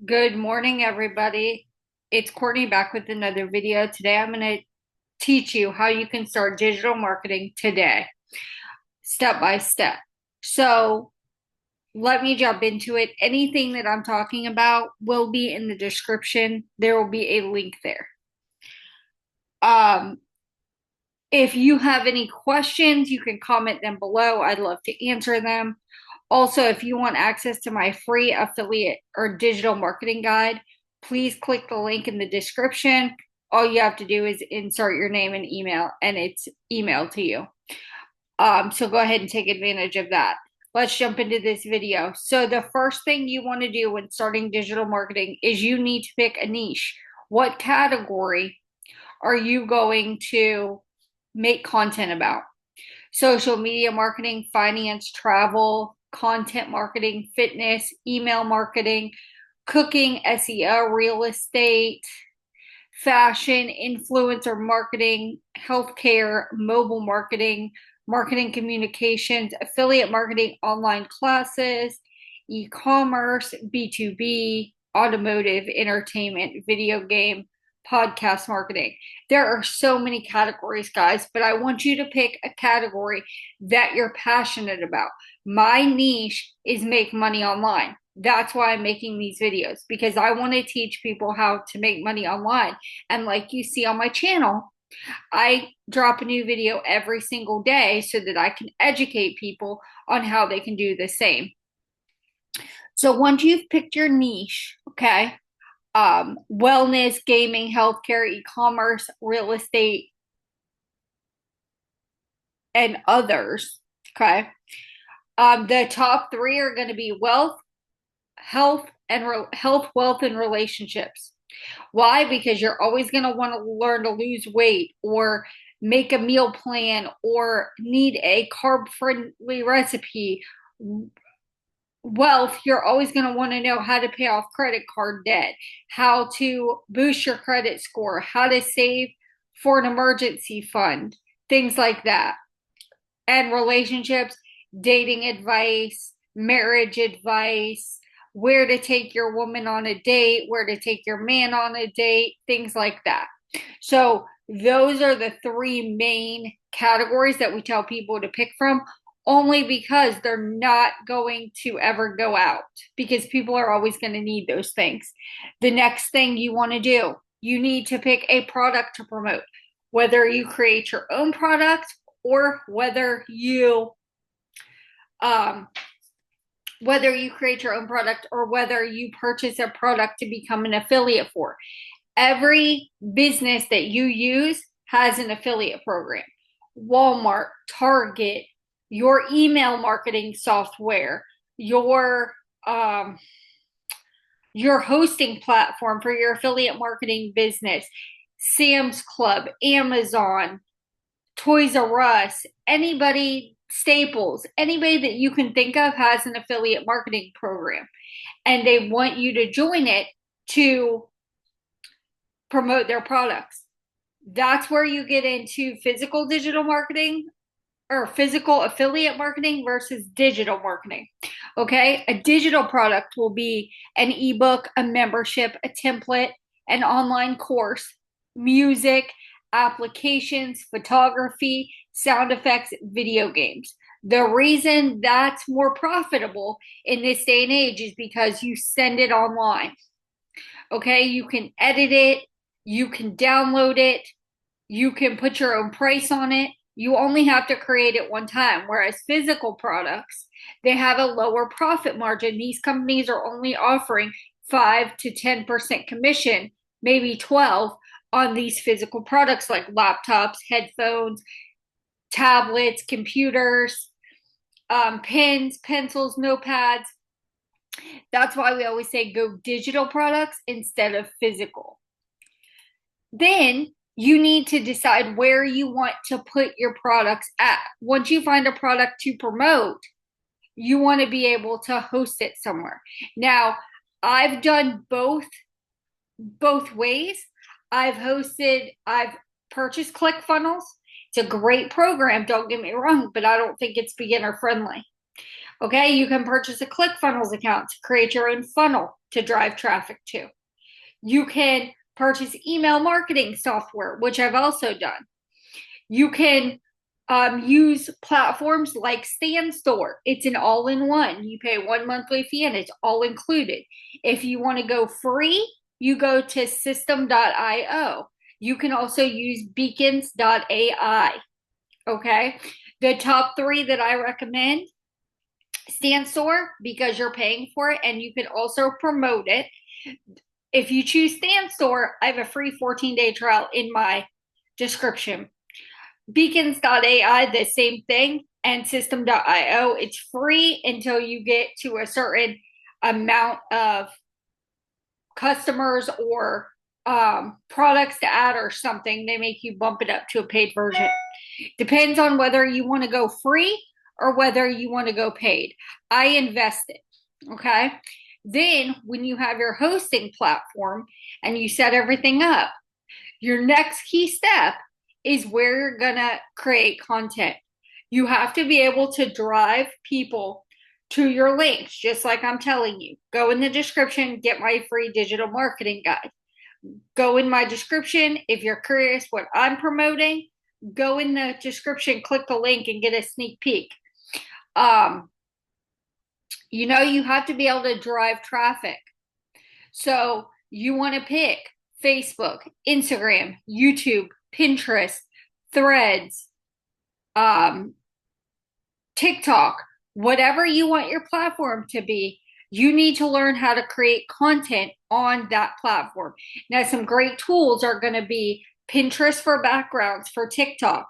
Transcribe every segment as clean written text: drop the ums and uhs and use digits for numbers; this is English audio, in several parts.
Good morning, everybody. It's Courtney back with another video. Today, I'm going to teach you how you can start digital marketing today, step by step. So, let me jump into it. Anything that I'm talking about will be in the description. There will be a link there. Um, if you have any questions, you can comment them below. I'd love to answer them. Also, if you want access to my free affiliate or digital marketing guide, please click the link in the description. All you have to do is insert your name and email, and it's emailed to you. So go ahead and take advantage of that. Let's jump into this video. So the first thing you want to do when starting digital marketing is you need to pick a niche. What category are you going to make content about? Social media marketing, finance, travel, content marketing, fitness, email marketing, cooking, SEO, real estate, fashion, influencer marketing, healthcare, mobile marketing, marketing communications, affiliate marketing, online classes, e-commerce, B2B, automotive, entertainment, video game, podcast marketing. There are so many categories, guys, but I want you to pick a category that you're passionate about. My niche is make money online. That's why I'm making these videos, because I want to teach people how to make money online. And like you see on my channel, I drop a new video every single day so that I can educate people on how they can do the same. So once you've picked your niche, okay, wellness, gaming, healthcare, e-commerce, real estate, and others, okay, the top three are going to be wealth, health, wealth, and relationships. Why? Because you're always going to want to learn to lose weight or make a meal plan or need a carb friendly recipe. Wealth, you're always going to want to know how to pay off credit card debt, how to boost your credit score, how to save for an emergency fund, things like that. And relationships, dating advice, marriage advice, where to take your woman on a date, where to take your man on a date, things like that. So, those are the three main categories that we tell people to pick from, only because they're not going to ever go out, because people are always going to need those things. The next thing you want to do, you need to pick a product to promote, whether you create your own product or um, whether you create your own product or whether you purchase a product to become an affiliate for. Every business that you use has an affiliate program. Walmart, Target, your email marketing software, um, your hosting platform for your affiliate marketing business, Sam's Club, Amazon, Toys R Us, anybody, Staples, anybody that you can think of has an affiliate marketing program. And they want you to join it to promote their products. That's where you get into physical digital marketing or physical affiliate marketing versus digital marketing. Okay. A digital product will be an ebook, a membership, a template, an online course, music, applications, photography, sound effects, video games. The reason that's more profitable in this day and age is because you send it online. Okay. You can edit it, you can download it, you can put your own price on it. You only have to create it one time. Whereas physical products, they have a lower profit margin. These companies are only offering 5 to 10% commission, maybe 12 on these physical products like laptops, headphones, tablets, computers, pens, pencils, notepads. That's why we always say go digital products instead of physical. Then you need to decide where you want to put your products at. Once you find a product to promote, you want to be able to host it somewhere. Now, I've done both ways. I've purchased ClickFunnels. It's a great program, don't get me wrong, but I don't think it's beginner friendly. Okay, you can purchase a ClickFunnels account to create your own funnel to drive traffic to. You can purchase email marketing software, which I've also done. You can use platforms like StanStore. It's an all-in-one. You pay one monthly fee and it's all included. If you want to go free, you go to system.io. You can also use beacons.ai. Okay. The top three that I recommend: StanStore, because you're paying for it and you can also promote it. If you choose StanStore, I have a free 14-day trial in my description. Beacons.ai, the same thing, and system.io. It's free until you get to a certain amount of customers or products to add or something. They make you bump it up to a paid version. Depends on whether you want to go free or whether you want to go paid. I invested. Okay. Then when you have your hosting platform and you set everything up, your next key step is where you're going to create content. You have to be able to drive people to your links, just like I'm telling you. Go in the description, get my free digital marketing guide. Go in my description. If you're curious what I'm promoting, go in the description, click the link and get a sneak peek. You have to be able to drive traffic. So you want to pick Facebook, Instagram, YouTube, Pinterest, Threads, TikTok, whatever you want your platform to be. You need to learn how to create content on that platform. Now, some great tools are going to be Pinterest for backgrounds for TikTok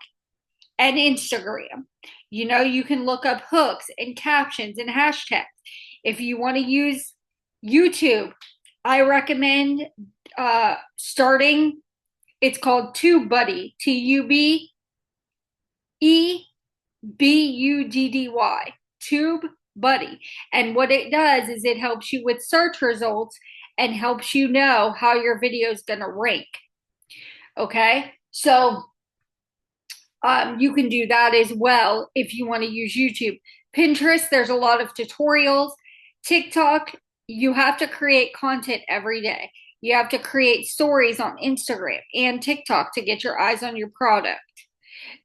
and Instagram. You can look up hooks and captions and hashtags. If you want to use YouTube, I recommend starting. It's called TubeBuddy, TubeBuddy, TubeBuddy. And what it does is it helps you with search results and helps you know how your video is going to rank. Okay, so you can do that as well if you want to use YouTube. Pinterest, there's a lot of tutorials. TikTok, you have to create content every day. You have to create stories on Instagram and TikTok to get your eyes on your product.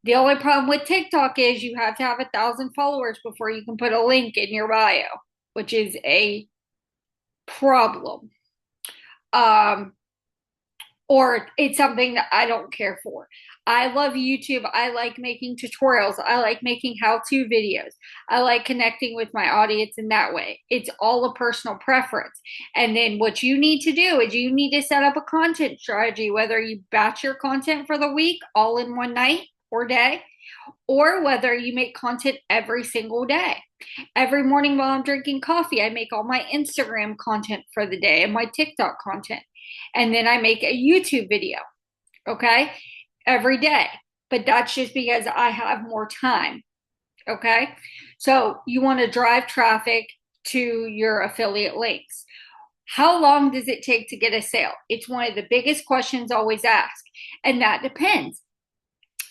The only problem with TikTok is you have to have 1,000 followers before you can put a link in your bio, which is a problem. Or it's something that I don't care for. I love YouTube. I like making tutorials. I like making how-to videos. I like connecting with my audience in that way. It's all a personal preference. And then what you need to do is you need to set up a content strategy, whether you batch your content for the week all in one night or day, or whether you make content every single day. Every morning while I'm drinking coffee, I make all my Instagram content for the day and my TikTok content. And then I make a YouTube video, okay, every day. But that's just because I have more time, okay? So you want to drive traffic to your affiliate links. How long does it take to get a sale? It's one of the biggest questions always asked. And that depends.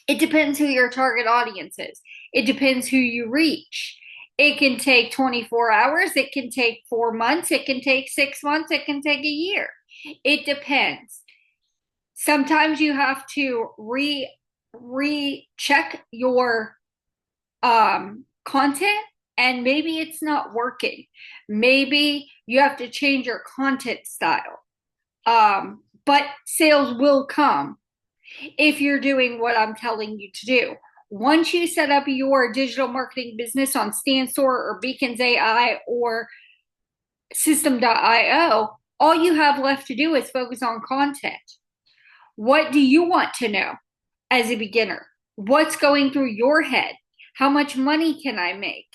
It depends who your target audience is. It depends who you reach. It can take 24 hours. It can take 4 months. It can take 6 months. It can take a year. It depends. Sometimes you have to recheck your content, and maybe it's not working. Maybe you have to change your content style. But sales will come if you're doing what I'm telling you to do. Once you set up your digital marketing business on StanStore or Beacons AI or System.io, all you have left to do is focus on content. What do you want to know as a beginner? What's going through your head? How much money can I make?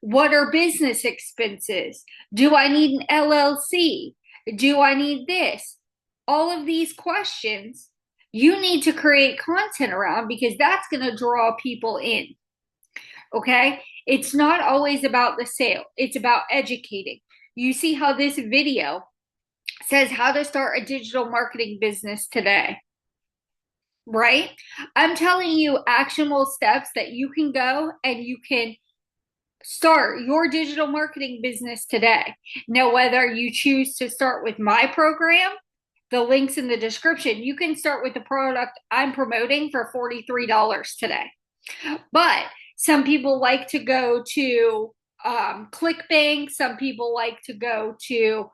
What are business expenses? Do I need an LLC? Do I need this? All of these questions you need to create content around, because that's going to draw people in. Okay? It's not always about the sale. It's about educating. You see how this video says how to start a digital marketing business today, right? I'm telling you actionable steps that you can go and you can Start your digital marketing business today. Now, whether you choose to start with my program, the link's in the description. You can start with the product I'm promoting for $43 today. But some people like to go to ClickBank. Some people like to go to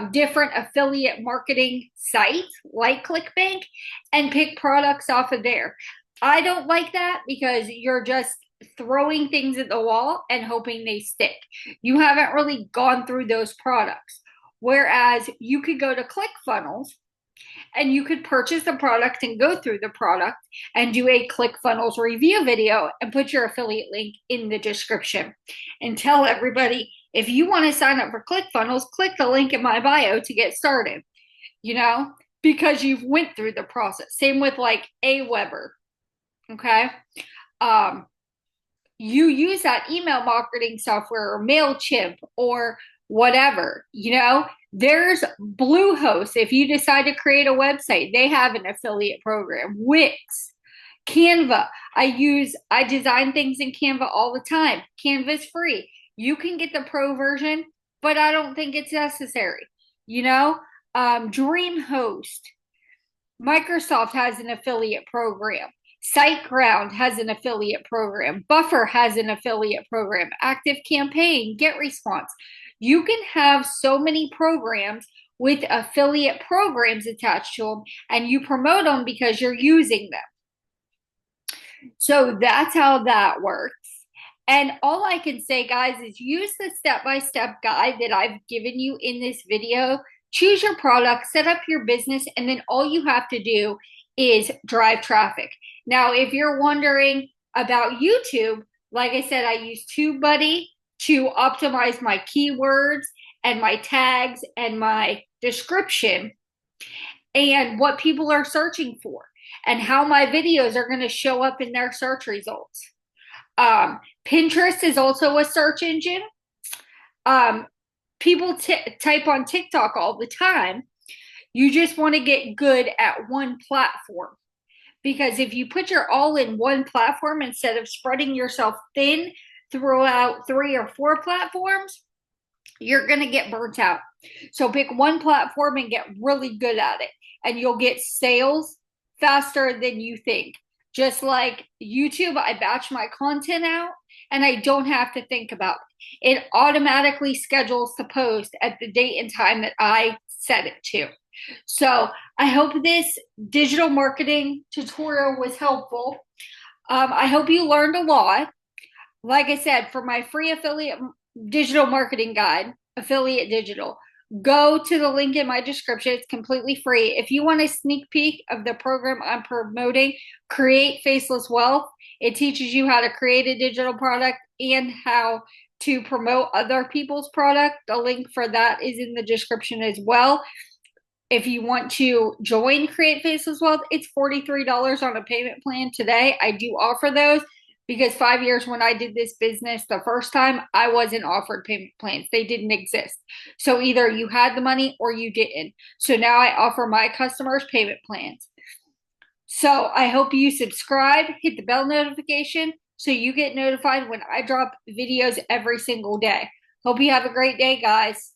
different affiliate marketing sites like ClickBank and pick products off of there. I don't like that because you're just throwing things at the wall and hoping they stick. You haven't really gone through those products. Whereas you could go to ClickFunnels and you could purchase a product and go through the product and do a ClickFunnels review video and put your affiliate link in the description and tell everybody, if you want to sign up for ClickFunnels, click the link in my bio to get started, because you've went through the process. Same with like Aweber. Okay. You use that email marketing software or MailChimp or whatever, there's Bluehost. If you decide to create a website, they have an affiliate program. Wix, Canva. I design things in Canva all the time. Canva's free. You can get the pro version, but I don't think it's necessary. DreamHost. Microsoft has an affiliate program. SiteGround has an affiliate program. Buffer has an affiliate program. ActiveCampaign, GetResponse. You can have so many programs with affiliate programs attached to them, and you promote them because you're using them. So that's how that works. And all I can say, guys, is use the step-by-step guide that I've given you in this video. Choose your product, set up your business, and then all you have to do is drive traffic. Now, if you're wondering about YouTube, like I said, I use TubeBuddy to optimize my keywords and my tags and my description and what people are searching for and how my videos are going to show up in their search results. Pinterest is also a search engine. People type on TikTok all the time. You just want to get good at one platform. Because if you put your all in one platform instead of spreading yourself thin throughout 3 or 4 platforms, you're going to get burnt out. So pick one platform and get really good at it. And you'll get sales faster than you think. Just like YouTube, I batch my content out and I don't have to think about it. It automatically schedules the post at the date and time that I set it to. So I hope this digital marketing tutorial was helpful. I hope you learned a lot. Like I said, for my free affiliate digital marketing guide, Affiliate Digital, go to the link in my description. It's completely free. If you want a sneak peek of the program I'm promoting, Create Faceless Wealth. It teaches you how to create a digital product and how to promote other people's product. The link for that is in the description as well. If you want to join Create Faceless Wealth, it's $43 on a payment plan today. I do offer those because 5 years when I did this business the first time, I wasn't offered payment plans. They didn't exist. So either you had the money or you didn't. So now I offer my customers payment plans. So I hope you subscribe, hit the bell notification so you get notified when I drop videos every single day. Hope you have a great day, guys.